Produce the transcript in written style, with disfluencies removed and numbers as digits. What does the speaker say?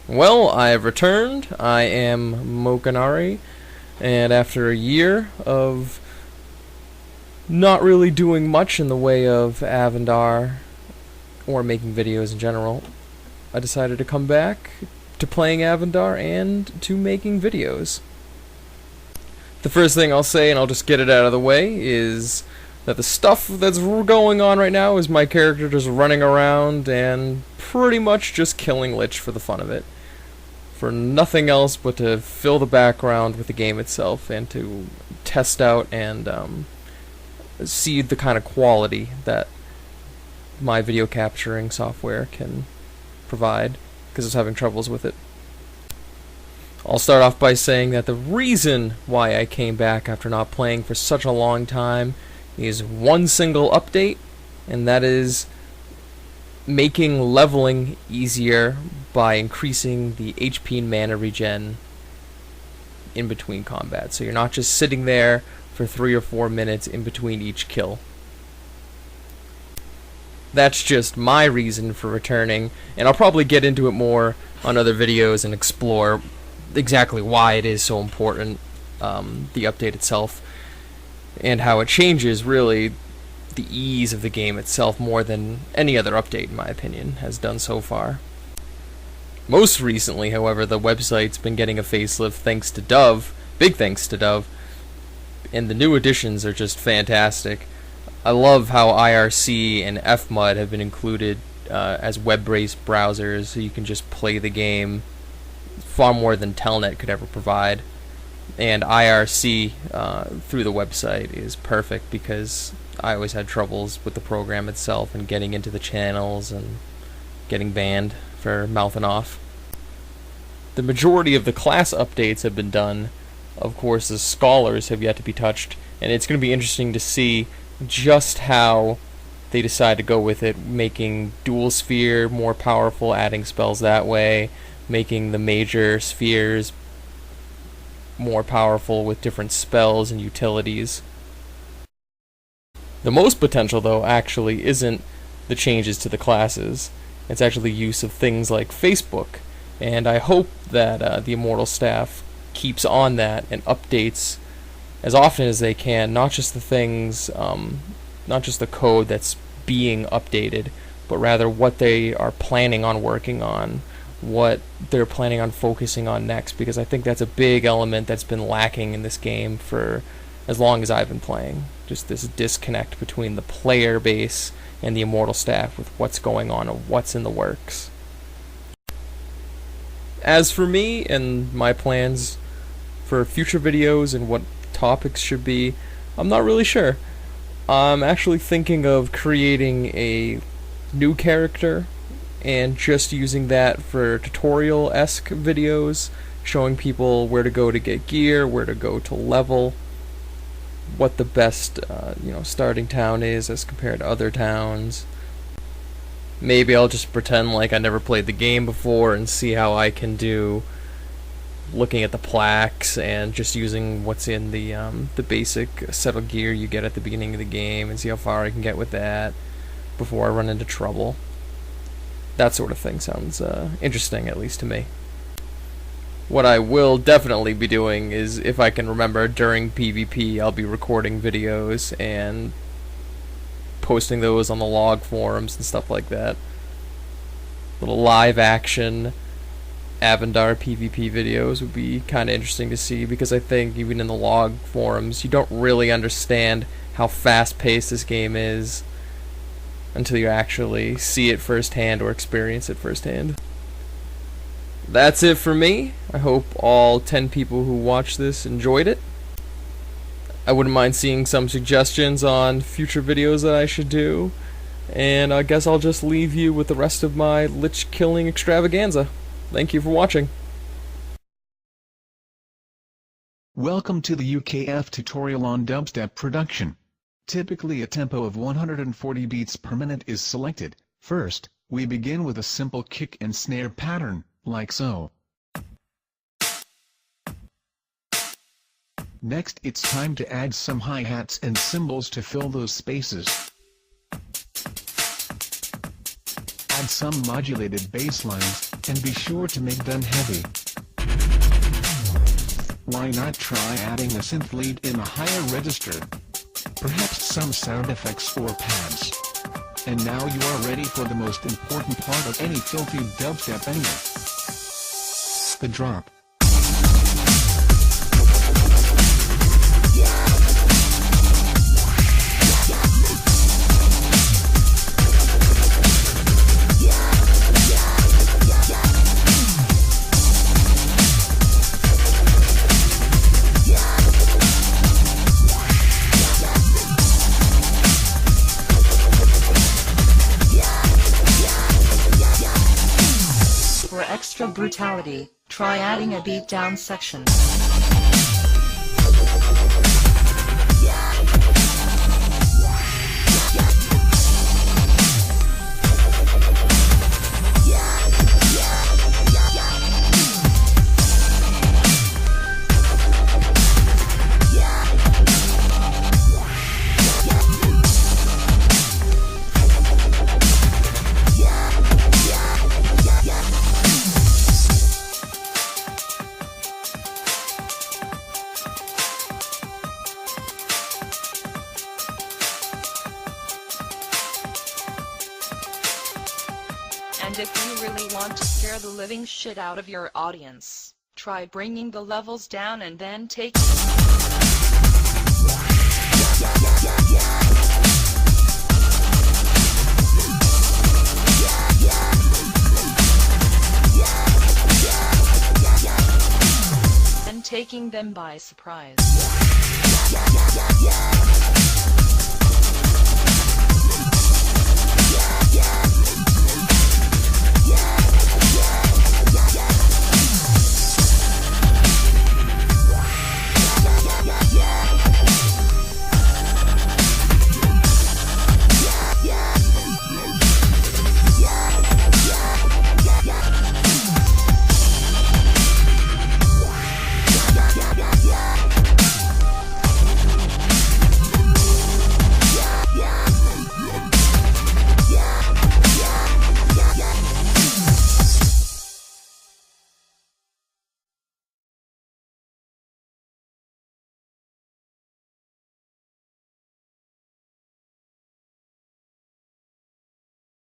Well, I have returned. I am Mokanari, and after a year of not really doing much in the way of Avendar or making videos in general, I decided to come back to playing Avendar and to making videos. The first thing I'll say, and I'll just get it out of the way, is that the stuff that's going on right now is my character just running around and pretty much just killing Lich for the fun of it. For nothing else but to fill the background with the game itself and to test out and see the kind of quality that my video capturing software can provide, because I was having troubles with it. I'll start off by saying that the reason why I came back after not playing for such a long time is one single update, and that is making leveling easier by increasing the HP and mana regen in between combat. So you're not just sitting there for 3 or 4 minutes in between each kill. That's just my reason for returning, and I'll probably get into it more on other videos and explore exactly why it is so important, the update itself, and how it changes really the ease of the game itself more than any other update, in my opinion, has done so far. Most recently, however, the website's been getting a facelift thanks to Dove, big thanks to Dove, and the new additions are just fantastic. I love how IRC and FMUD have been included as web-based browsers, so you can just play the game far more than Telnet could ever provide. And IRC through the website is perfect because I always had troubles with the program itself and getting into the channels and getting banned for mouthing off. The majority of the class updates have been done. Of course, the scholars have yet to be touched, and it's going to be interesting to see just how they decide to go with it, making dual sphere more powerful, adding spells that way, making the major spheres more powerful with different spells and utilities. The most potential, though, actually isn't the changes to the classes. It's actually use of things like Facebook, and I hope that the Immortal staff keeps on that and updates as often as they can, not just the things, not just the code that's being updated, but rather what they are planning on working on, what they're planning on focusing on next, because I think that's a big element that's been lacking in this game for as long as I've been playing. Just this disconnect between the player base and the Immortal staff with what's going on and what's in the works. As for me and my plans for future videos and what topics should be, I'm not really sure. I'm actually thinking of creating a new character and just using that for tutorial-esque videos, showing people where to go to get gear, where to go to level, what the best starting town is as compared to other towns. Maybe I'll just pretend like I never played the game before and see how I can do looking at the plaques and just using what's in the basic set of gear you get at the beginning of the game and see how far I can get with that before I run into trouble. That sort of thing sounds interesting, at least to me. What I will definitely be doing is, if I can remember, during PvP I'll be recording videos and posting those on the log forums and stuff like that. Little live action Avendar PvP videos would be kind of interesting to see, because I think even in the log forums you don't really understand how fast-paced this game is until you actually see it firsthand or experience it firsthand. That's it for me. I hope all 10 people who watched this enjoyed it. I wouldn't mind seeing some suggestions on future videos that I should do, and I guess I'll just leave you with the rest of my Lich killing extravaganza. Thank you for watching. Welcome to the UKF tutorial on dubstep production. Typically a tempo of 140 beats per minute is selected. First, we begin with a simple kick and snare pattern, like so. Next it's time to add some hi-hats and cymbals to fill those spaces. Add some modulated bass lines. And be sure to make them heavy. Why not try adding a synth lead in a higher register? Perhaps some sound effects or pads. And now you are ready for the most important part of any filthy dubstep banger. The drop. For extra brutality, try adding a beatdown section. And if you really want to scare the living shit out of your audience, try bringing the levels down and then taking them by surprise.